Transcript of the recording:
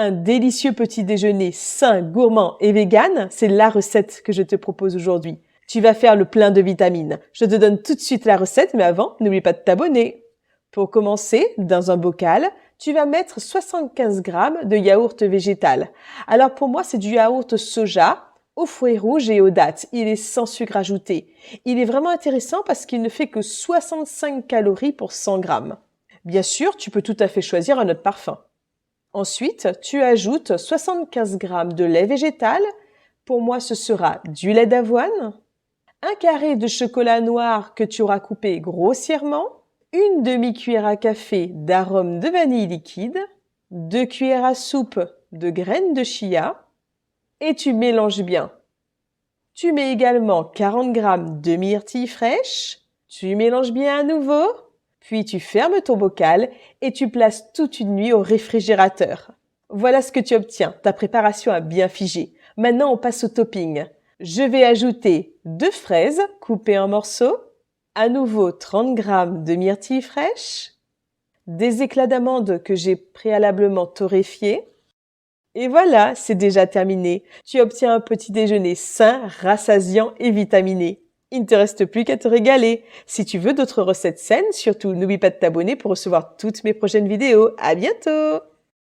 Un délicieux petit déjeuner sain, gourmand et vegan, c'est la recette que je te propose aujourd'hui. Tu vas faire le plein de vitamines. Je te donne tout de suite la recette, mais avant, n'oublie pas de t'abonner. Pour commencer, dans un bocal, tu vas mettre 75 g de yaourt végétal. Alors pour moi, c'est du yaourt soja, aux fruits rouges et aux dattes. Il est sans sucre ajouté. Il est vraiment intéressant parce qu'il ne fait que 65 calories pour 100 g. Bien sûr, tu peux tout à fait choisir un autre parfum. Ensuite, tu ajoutes 75 g de lait végétal. Pour moi, ce sera du lait d'avoine, un carré de chocolat noir que tu auras coupé grossièrement, une demi-cuillère à café d'arôme de vanille liquide, 2 cuillères à soupe de graines de chia et tu mélanges bien. Tu mets également 40 g de myrtilles fraîches, tu mélanges bien à nouveau, puis tu fermes ton bocal et tu places toute une nuit au réfrigérateur. Voilà ce que tu obtiens, ta préparation a bien figé. Maintenant, on passe au topping. Je vais ajouter 2 fraises coupées en morceaux, à nouveau 30 g de myrtilles fraîches, des éclats d'amandes que j'ai préalablement torréfiés. Et voilà, c'est déjà terminé. Tu obtiens un petit déjeuner sain, rassasiant et vitaminé. Il ne te reste plus qu'à te régaler. Si tu veux d'autres recettes saines, surtout n'oublie pas de t'abonner pour recevoir toutes mes prochaines vidéos. À bientôt!